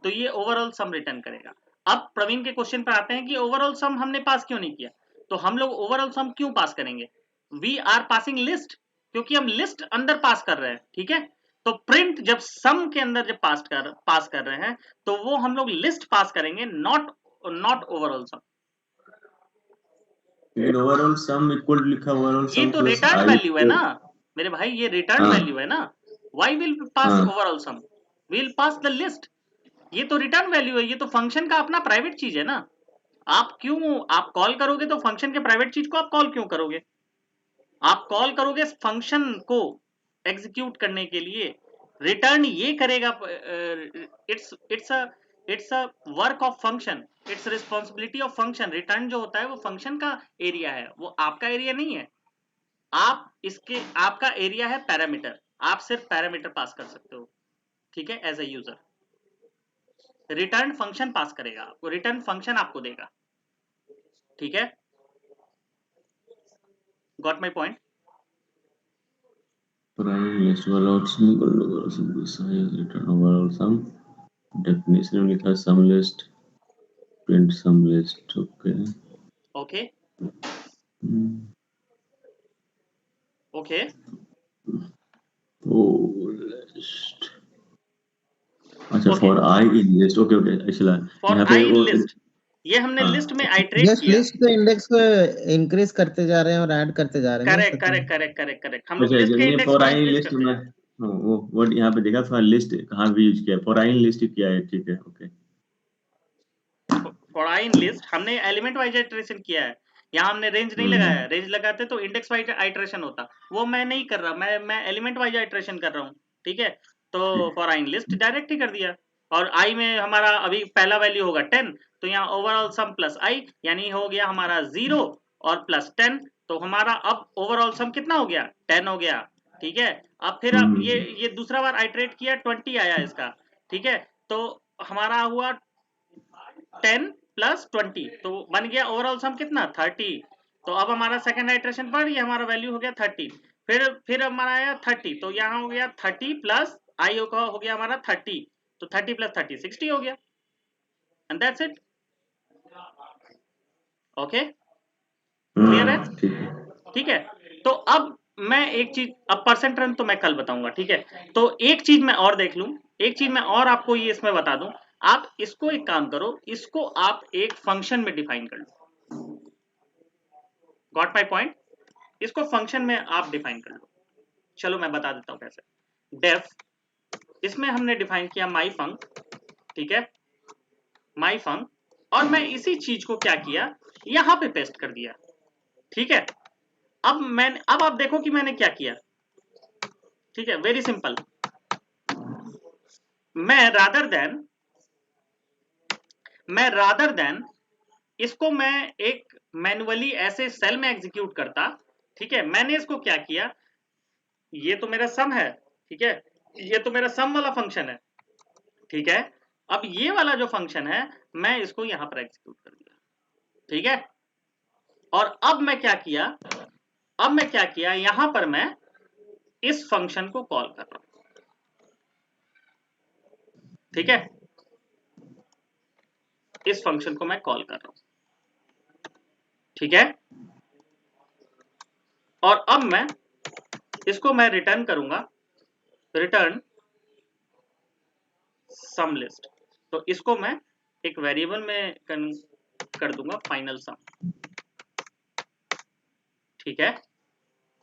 तो ये ओवरऑल सम रिटर्न करेगा। अब प्रवीण के क्वेश्चन पर आते हैं कि ओवरऑल सम हमने पास क्यों नहीं किया, तो हम लोग ओवरऑल सम क्यों पास करेंगे, वी आर पासिंग लिस्ट, क्योंकि हम लिस्ट अंदर पास कर रहे हैं। ठीक है, तो प्रिंट जब सम के अंदर जब पास कर रहे हैं, तो वो हम लोग लिस्ट पास करेंगे, नॉट ओवरऑल सम। लेकिन ओवरऑल सम इक्वल लिखा, ओवरऑल ये सम तो प्लस रिटर्न आई वैल्यू है तो। ना मेरे भाई, ये रिटर्न हाँ वैल्यू है ना, वाई विल पास हाँ overall sum, will pass the list. ये तो रिटर्न वैल्यू है, ये तो फंक्शन का अपना प्राइवेट चीज है ना। आप कॉल करोगे तो फंक्शन के प्राइवेट चीज को आप कॉल क्यों करोगे, आप कॉल करोगे फंक्शन को एग्जीक्यूट करने के लिए, रिटर्न ये करेगा। It's a work of function, it's responsibility of function. Return जो होता है वो फंक्शन का एरिया है, वो आपका एरिया नहीं है। आपका एरिया है पैरामीटर, आप सिर्फ पैरामीटर पास कर सकते हो। ठीक है, as a user return function pass करेगा, आपको रिटर्न फंक्शन आपको देगा। ठीक है, got my point? Prime list वाला सम कर लो, sum plus i return overall sum. Definition में लिखा है sum list, print sum list. Okay okay okay, oh list, अच्छा okay, for I in list. Okay okay, actually for यहाँ पे आई इन वो। लिस्ट, ये हमने हाँ लिस्ट में आइटरेट जस्ट किया। लिस्ट के इंडेक्स को इंक्रीज करते जा रहे हैं और ऐड करते जा रहे हैं ना correct Sachin. Correct correct correct correct, हम लोग अच्छा लिस्ट अच्छा, के नहीं इंडेक्स फॉर को आई इन इंक्रीज लिस्ट करते में, हैं। हाँ वो वर्ड यहाँ पे देखा, फॉर लिस्ट कहाँ भी यूज किया है, फॉर आई इन लिस्ट किया है। ठीक है okay. For I in list हमने एलिमेंट वाइज आइटरेशन किया है, यहाँ हमने रेंज नहीं लगाया है। रेंज लगाते तो इंडेक्स वाइज आइटरेशन होता, वो मैं नहीं कर रहा, मैं एलिमेंट वाइज आइटरेशन कर रहा हूँ। ठीक है, तो for I in list direct ही कर दिया, और आई में हमारा अभी पहला वैल्यू होगा 10, तो यहाँ ओवरऑल सम प्लस आई, यानी हो गया हमारा 0 और प्लस 10, तो हमारा अब ओवरऑल सम कितना हो गया, 10 हो गया। ठीक है, अब फिर अब ये दूसरा बार आइटरेट किया, 20 आया इसका। ठीक है, तो हमारा हुआ 10 प्लस 20, तो बन गया ओवरऑल सम कितना 30। तो अब हमारा सेकंड आइटरेशन पर ये हमारा वैल्यू हो गया 30। फिर हमारा आया 30, तो यहाँ हो गया 30 प्लस आई का हो गया हमारा 30, तो 30 प्लस 30 60 हो गया, and that's it. Okay, clear है? ठीक है। ठीक है, तो अब मैं एक चीज, अब परसेंट रन तो मैं कल बताऊंगा, ठीक है। तो एक चीज मैं और देख लूं, एक चीज मैं और आपको ये इसमें बता दूं, आप इसको एक काम करो, इसको आप एक फंक्शन में डिफाइन कर लो। Got my point? इसको फंक्शन में आप डिफाइन कर लो। चलो मैं बता देता हूं कैसे। डेफ, इसमें हमने डिफाइन किया माई फंक, ठीक है, माई फंक, और मैं इसी चीज को क्या किया, यहां पे पेस्ट कर दिया, ठीक है। अब आप देखो कि मैंने क्या किया, ठीक है, वेरी सिंपल। मैं रादर देन इसको मैं एक मैन्युअली ऐसे सेल में एग्जीक्यूट करता, ठीक है। मैंने इसको क्या किया, ये तो मेरा सम है, ठीक है, ये तो मेरा सम वाला फंक्शन है, ठीक है। अब ये वाला जो फंक्शन है मैं इसको यहां पर एग्जीक्यूट कर दिया, ठीक है। और अब मैं क्या किया, यहां पर मैं इस फंक्शन को कॉल कर रहा हूं, ठीक है, इस फंक्शन को मैं कॉल कर रहा हूं, ठीक है। और अब मैं इसको मैं रिटर्न करूंगा, रिटर्न सम लिस्ट। तो इसको मैं एक वेरिएबल में कर दूंगा फाइनल सम, ठीक है।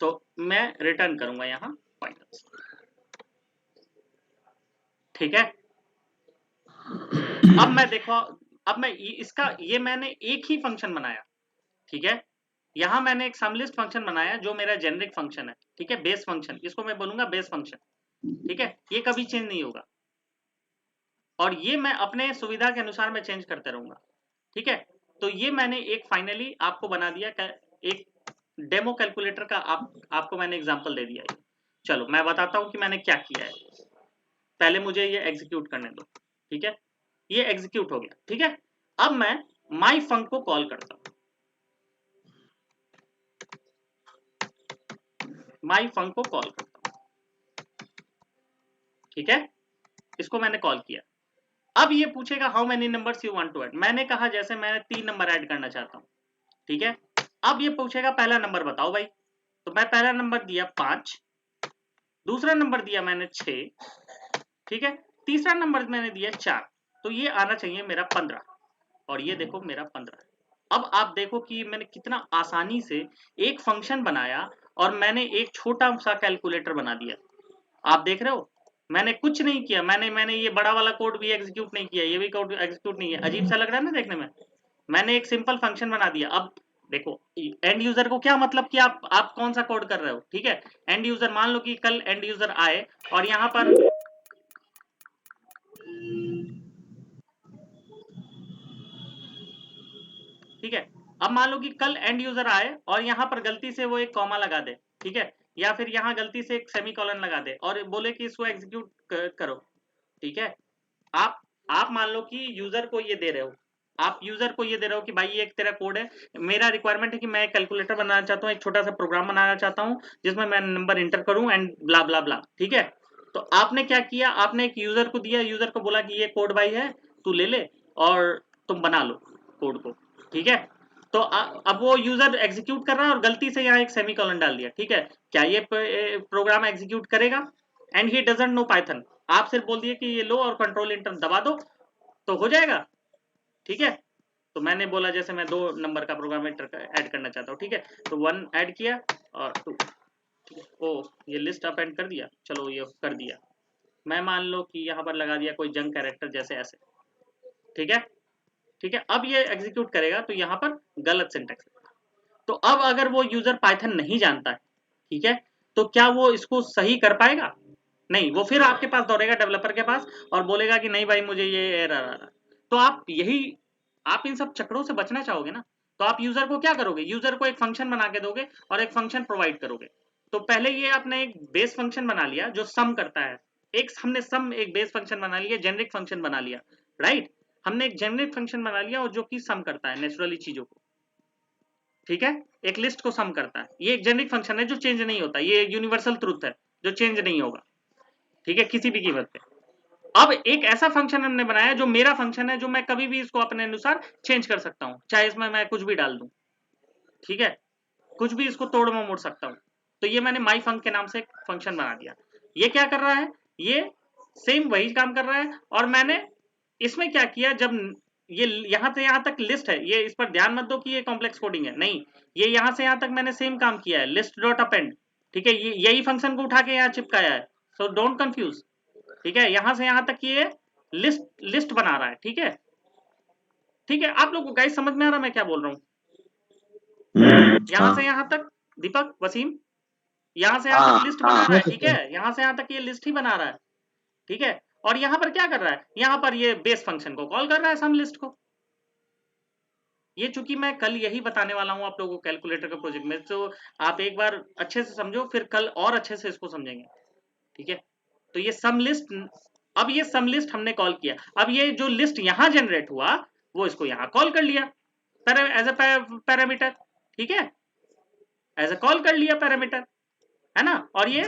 तो मैं रिटर्न करूंगा यहां फाइनल सम, ठीक है। अब मैं देखो, अब मैं इसका ये मैंने एक ही फंक्शन बनाया, ठीक है। यहां मैंने एक सम लिस्ट फंक्शन बनाया जो मेरा जेनरिक फंक्शन है, ठीक है, बेस फंक्शन, इसको मैं बोलूंगा बेस फंक्शन, ठीक है। ये कभी चेंज नहीं होगा, और ये मैं अपने सुविधा के अनुसार मैं चेंज करते रहूंगा, ठीक है। तो ये मैंने एक फाइनली आपको बना दिया, एक डेमो कैलकुलेटर का आपको मैंने एग्जांपल दे दिया है। चलो मैं बताता हूं कि मैंने क्या किया है, पहले मुझे ये एग्जीक्यूट करने दो, ठीक है। ये एग्जीक्यूट हो गया, ठीक है। अब मैं माई फंक को कॉल करता हूं, माई फंक को कॉल करता हूं, ठीक है। इसको मैंने कॉल किया। अब ये पूछेगा how many numbers you want to add. मैंने कहा जैसे मैं 3 नंबर ऐड करना चाहता हूं, ठीक है। अब ये पूछेगा पहला नंबर बताओ भाई, तो मैं पहला नंबर दिया 5, दूसरा नंबर दिया मैंने 6, ठीक है, तीसरा नंबर मैंने दिया 4, तो ये आना चाहिए मेरा 15, और ये देखो मेरा 15। अब आप देखो कि मैंने कितना आसानी से एक फंक्शन बनाया और मैंने एक छोटा सा कैलकुलेटर बना दिया। आप देख रहे हो, मैंने कुछ नहीं किया, मैंने ये बड़ा वाला कोड भी एग्जीक्यूट नहीं किया, ये भी कोड एग्जीक्यूट नहीं है। अजीब सा लग रहा है ना देखने में, मैंने एक सिंपल फंक्शन बना दिया। अब देखो एंड यूजर को क्या मतलब कि आप कौन सा कोड कर रहे हो, ठीक है। एंड यूजर, मान लो कि कल एंड यूजर आए और यहाँ पर ठीक है, अब मान लो कि कल एंड यूजर आए और यहाँ पर गलती से वो एक कॉमा लगा दे, ठीक है, या फिर यहाँ गलती से एक सेमीकोलन लगा दे और बोले कि इसको एग्जीक्यूट करो, ठीक है। आप मान लो कि यूजर को ये दे रहे हो, आप यूजर को ये दे रहे हो कि भाई ये एक तेरा कोड है, मेरा रिक्वायरमेंट है कि मैं एक कैलकुलेटर बनाना चाहता हूँ, एक छोटा सा प्रोग्राम बनाना चाहता हूँ जिसमें मैं नंबर इंटर करूँ एंड ब्ला ब्ला ब्ला, ठीक है। तो आपने क्या किया, आपने एक यूजर को दिया, यूजर को बोला कि ये कोड भाई है, तू ले ले और तुम बना लो कोड को, ठीक है। तो अब वो यूजर एग्जीक्यूट कर रहा है और गलती से यहाँ एक सेमीकोलन डाल दिया, ठीक है। क्या ये प्रोग्राम एग्जीक्यूट करेगा? And he doesn't know Python, आप सिर्फ बोल दिए कि ये लो और कंट्रोल इंटर दबा दो तो हो जाएगा, ठीक है। तो मैंने बोला जैसे मैं 2 नंबर का प्रोग्राम ऐड करना चाहता हूँ, ठीक है, तो 1 ऐड किया और 2, ठीक है। ओ ये लिस्ट अपेंड कर दिया, चलो ये कर दिया। मैं मान लो कि यहाँ पर लगा दिया कोई जंक कैरेक्टर जैसे ऐसे, ठीक है, ठीक है। अब ये एग्जीक्यूट करेगा तो यहाँ पर गलत सिंटैक्स, तो अब अगर वो यूजर पाइथन नहीं जानता है, ठीक है, तो क्या वो इसको सही कर पाएगा? नहीं, वो फिर आपके पास दौड़ेगा डेवलपर के पास और बोलेगा कि नहीं भाई मुझे ये एरर आ रहा है। तो आप इन सब चक्रों से बचना चाहोगे ना, तो आप यूजर को क्या करोगे, यूजर को एक फंक्शन बना के दोगे और एक फंक्शन प्रोवाइड करोगे। तो पहले ये आपने एक बेस फंक्शन बना लिया जो सम करता है, एक हमने सम एक बेस फंक्शन बना लिया, जेनरिक फंक्शन बना लिया, राइट। हमने एक जेनरिक फंक्शन बना लिया और जो कि सम करता है नेचुरली चीजों को, ठीक है, एक लिस्ट को सम करता है। ये एक जेनरिक फंक्शन है जो चेंज नहीं होता, ये यूनिवर्सल ट्रुथ है जो चेंज नहीं होगा, ठीक है, किसी भी कीमत पे। अब एक ऐसा फंक्शन हमने बनाया जो मेरा फंक्शन है, जो मैं कभी भी इसको अपने अनुसार चेंज कर सकता हूं, चाहे इसमें मैं कुछ भी डाल दूं, ठीक है, कुछ भी इसको तोड़ मोड़ सकता हूं। तो ये मैंने माई फंक के नाम से एक फंक्शन बना दिया। ये क्या कर रहा है, ये सेम वही काम कर रहा है। और मैंने इसमें क्या किया, जब ये यहां से यहां तक लिस्ट है, ये इस पर ध्यान मत दो कि ये कॉम्प्लेक्स कोडिंग है, नहीं, ये यहां से यहां तक मैंने सेम काम किया है, लिस्ट डॉट अपेंड, ठीक है, ये यही फंक्शन को उठा के यहाँ चिपकाया है, सो डोंट कंफ्यूज, ठीक है, यहां से यहां तक ये लिस्ट बना रहा है, ठीक है, ठीक है। आप लोगों को गाइस समझ में आ रहा मैं क्या बोल रहा हूँ? यहां से यहां तक दीपक, वसीम, यहां से यहां तक लिस्ट बना रहा है, ठीक है, यहां से यहां तक ये लिस्ट ही बना रहा है, ठीक है। और यहां पर क्या कर रहा है, यहां पर ये बेस फंक्शन को कॉल कर रहा है सम लिस्ट को। ये चूंकि मैं कल यही बताने वाला हूं आप लोगों को कैलकुलेटर के प्रोजेक्ट में, तो आप एक बार अच्छे से समझो, फिर कल और अच्छे से इसको समझेंगे, ठीक है। तो ये सम लिस्ट, अब ये सम लिस्ट हमने कॉल किया, अब ये जो लिस्ट यहां जनरेट हुआ वो इसको यहां कॉल कर लिया एज ए पैरामीटर, ठीक है, एज ए कॉल कर लिया पैरामीटर, है ना। और ये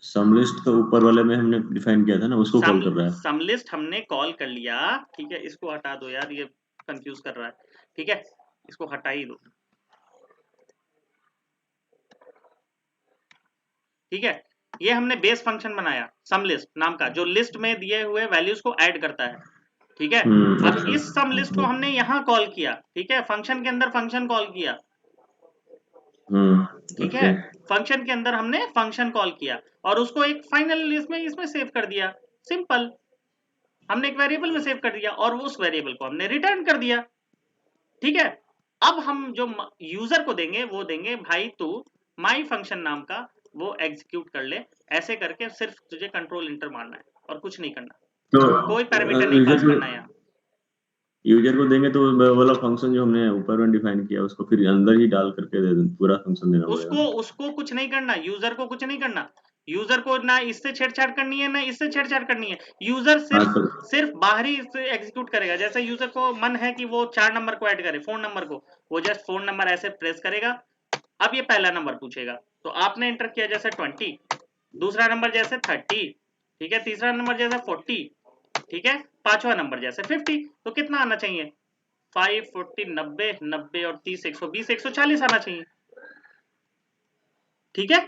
सम लिस्ट तो ऊपर वाले में हमने डिफाइन किया था ना, उसको कॉल कर रहा है। सम लिस्ट हमने कॉल कर लिया, ठीक है, इसको हटा दो यार, ये कंफ्यूज कर रहा है, ठीक है, इसको हटा ही दो, ठीक है। ये हमने बेस फंक्शन बनाया सम लिस्ट नाम का, जो लिस्ट में दिए हुए वैल्यूज को ऐड करता है, ठीक है। अब इस सम लिस्ट को हमने यहां कॉल किया, ठीक है, फंक्शन के अंदर फंक्शन कॉल किया, ठीक है, फंक्शन के अंदर हमने फंक्शन कॉल किया और उसको एक फाइनल इसमें सेव कर दिया, सिंपल, हमने एक वेरिएबल में सेव कर दिया और उस वेरिएबल को हमने रिटर्न कर दिया, ठीक है। अब हम जो यूजर को देंगे वो देंगे, भाई तू माई फंक्शन नाम का वो एग्जीक्यूट कर ले, ऐसे करके सिर्फ तुझे कंट्रोल इंटर मारना है और कुछ नहीं करना, तो कोई पैरामीटर नहीं पास करना है यहाँ। यूजर को देंगे तो वो वाला फंक्शन जो हमने ऊपर में डिफाइन किया उसको फिर अंदर ही डाल करके दे दें, पूरा फंक्शन देना पड़ेगा। उसको कुछ नहीं करना, यूजर को कुछ नहीं करना, यूजर को ना इससे छेड़छाड़ करनी है ना इससे छेड़छाड़ करनी है, यूजर सिर्फ बाहरी एग्जीक्यूट करेगा। जैसे यूजर को मन है कि वो 4 नंबर को ऐड करे, फोन नंबर को, वो जस्ट फोन नंबर ऐसे प्रेस करेगा, अब ये पहला नंबर पूछेगा, तो आपने एंटर किया जैसे 20, दूसरा नंबर जैसे 30, ठीक है, तीसरा नंबर जैसे 40, ठीक है, पांचवा नंबर जैसे 50, तो कितना आना चाहिए, 5, 40, 90, 90 और 30, 120, 140 आना चाहिए, ठीक है।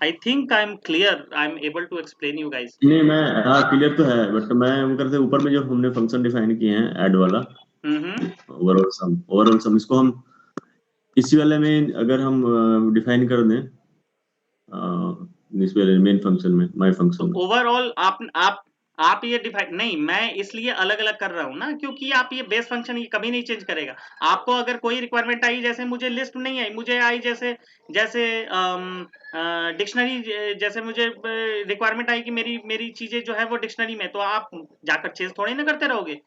I think I am clear, I am able to explain you guys. नहीं, मैं क्लियर तो है, बट मैं वो करते ऊपर में जो हमने फंक्शन डिफाइन किए हैं ऐड वाला, ओवरऑल सम, इसको हम इसी वाले में अगर हम डिफाइन कर दें इस वाले मेन फंक्शन में, माय फंक्शन में, ओवरऑल आप ये डिफाइन नहीं, मैं इसलिए अलग अलग कर रहा हूं ना, क्योंकि आप ये बेस फंक्शन ये कभी नहीं चेंज करेगा। आपको अगर कोई रिक्वायरमेंट आई, जैसे मुझे लिस्ट नहीं आई, मुझे आई जैसे डिक्शनरी, जैसे मुझे रिक्वायरमेंट आई कि मेरी चीजें जो है वो डिक्शनरी में, तो आप जाकर चेंज थोड़ी ना करते रहोगे,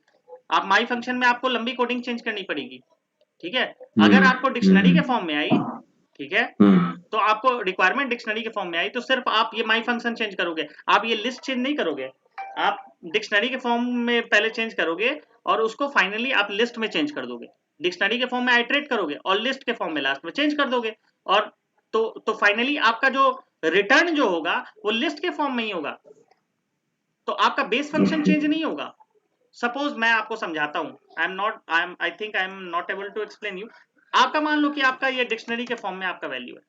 आप माई फंक्शन में आपको लंबी कोडिंग चेंज करनी पड़ेगी, ठीक है। अगर आपको डिक्शनरी के फॉर्म में आई, ठीक है, तो आपको रिक्वायरमेंट डिक्शनरी के फॉर्म में आई, तो सिर्फ आप ये माई फंक्शन चेंज करोगे, आप ये लिस्ट चेंज नहीं करोगे, आप डिक्शनरी के फॉर्म में पहले चेंज करोगे और उसको फाइनली आप लिस्ट में चेंज कर दोगे, डिक्शनरी के फॉर्म में आइटरेट करोगे और लिस्ट के फॉर्म में लास्ट में चेंज कर दोगे, और तो फाइनली आपका जो रिटर्न जो होगा वो लिस्ट के फॉर्म में ही होगा, तो आपका बेस फंक्शन चेंज नहीं होगा। सपोज मैं आपको समझाता हूं, I think I am not able to explain you. आपका मान लो कि आपका ये डिक्शनरी के फॉर्म में आपका वैल्यू है,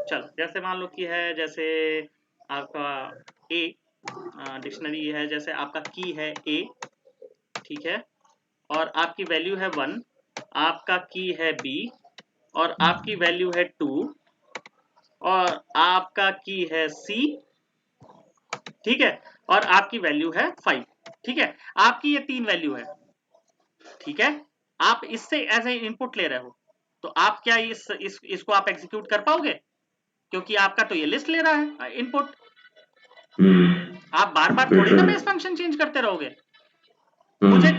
चलो जैसे मान लो कि है, जैसे आपका ए, डिक्शनरी है, जैसे आपका की है ए, ठीक है, और आपकी वैल्यू है 1, आपका की है बी, और आपकी वैल्यू है 2, और आपका की है सी, ठीक है, और आपकी वैल्यू है 5, ठीक है, आपकी ये 3 वैल्यू है, ठीक है, आप इससे एज ए इनपुट ले रहे हो, तो आप क्या इसको आप एग्जीक्यूट कर पाओगे, क्योंकि आपका तो ये लिस्ट ले रहा है इनपुट, आप बार बार थोड़ी ना बेस फंक्शन चेंज करते रहोगे, मुझे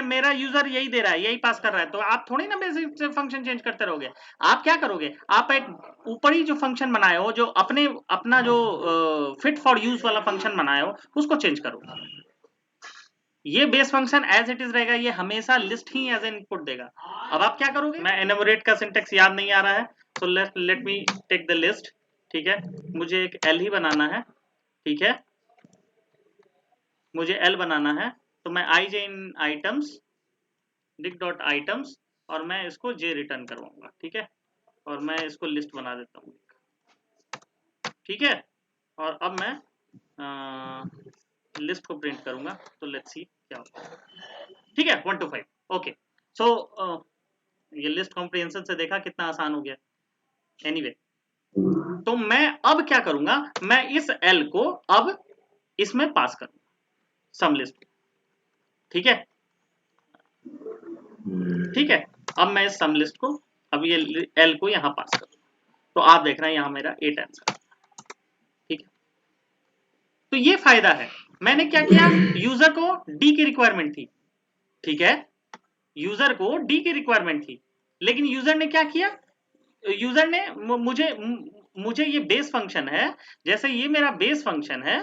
मेरा यूजर यही दे रहा है, यही पास कर रहा है, तो आप थोड़ी ना बेसिक फंक्शन चेंज करते रहोगे। आप क्या करोगे, आप एक ऊपरी जो फंक्शन बनाए हो, जो अपना जो फिट फॉर यूज वाला फंक्शन बनाए हो, उसको चेंज करो। ये base function as it is रहेगा, ये हमेशा लिस्ट ही एज एन इनपुट देगा। अब आप क्या करोगे, मैं एनुमरेट का सिंटेक्स याद नहीं आ रहा है, so let me take the list. ठीक है, मुझे एक एल ही बनाना है। ठीक है, मुझे एल बनाना है, तो मैं आई जे इन आइटम्स डिक डॉट आइटम्स, और मैं इसको जे रिटर्न करवाऊंगा। ठीक है, और मैं इसको लिस्ट बना देता हूँ। ठीक है, और अब मैं लिस्ट को प्रिंट करूंगा, तो लेट्स सी क्या होता है। ठीक है, 1 to 5। ओके, सो ये लिस्ट कॉम्प्रिहेंशन से देखा कितना आसान हो गया। एनीवे, तो मैं अब क्या करूंगा, मैं इस एल को अब इसमें पास करूंगा, सम लिस्ट। ठीक है, ठीक है, अब मैं इस सम लिस्ट को, अब ये एल को यहां पास करूंगा, तो आप देख रहे हैं यहां मेरा 8 आंसर। ठीक है, तो ये फायदा है। मैंने क्या किया, यूजर को डी की रिक्वायरमेंट थी। ठीक है, यूजर को डी की रिक्वायरमेंट थी, लेकिन यूजर ने क्या किया, यूजर ने मुझे ये बेस फंक्शन है, जैसे ये मेरा बेस फंक्शन है।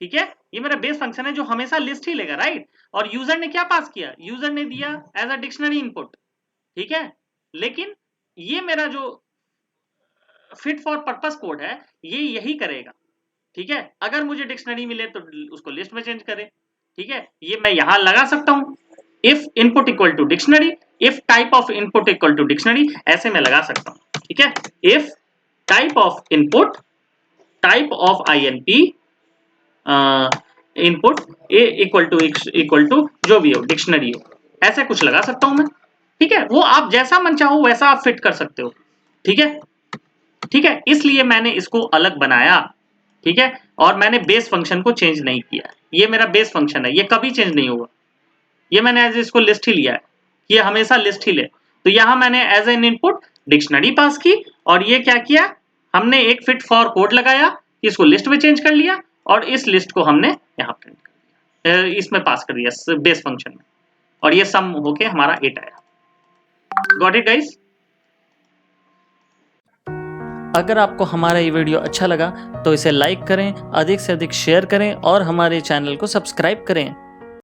ठीक है, ये मेरा बेस फंक्शन है जो हमेशा लिस्ट ही लेगा, राइट। और यूजर ने क्या पास किया, यूजर ने दिया एज अ डिक्शनरी इनपुट। ठीक है, लेकिन ये मेरा जो फिट फॉर पर्पस कोड है, ये यही करेगा। ठीक है, अगर मुझे डिक्शनरी मिले तो उसको लिस्ट में चेंज करे। ठीक है, ये मैं यहां लगा सकता हूं, if input equal to dictionary, if type of input equal to dictionary, ऐसे मैं लगा सकता हूं। ठीक है, if type of input, type of INP input equal to जो भी हो, डिक्शनरी हो, ऐसे कुछ लगा सकता हूं मैं। ठीक है, वो आप जैसा मन चाहो वैसा आप फिट कर सकते हो। ठीक है, ठीक है, इसलिए मैंने इसको अलग बनाया। ठीक है, और मैंने बेस फंक्शन को चेंज नहीं किया। ये मेरा बेस फंक्शन है, ये कभी चेंज नहीं होगा। ये मैंने एज इसको लिस्ट ही लिया है, ये हमेशा लिस्ट ही ले। तो यहां मैंने एज एन इनपुट डिक्शनरी पास की, और ये क्या किया, हमने एक फिट फॉर कोड लगाया, इसको लिस्ट में चेंज कर लिया, और इस लिस्ट को हमने यहाँ प्रिंट कर दिया, इसमें पास कर दिया बेस फंक्शन में, और ये सम होके हमारा 8 आया। Got it guys? अगर आपको हमारा ये वीडियो अच्छा लगा तो इसे लाइक करें, अधिक से अधिक शेयर करें और हमारे चैनल को सब्सक्राइब करें।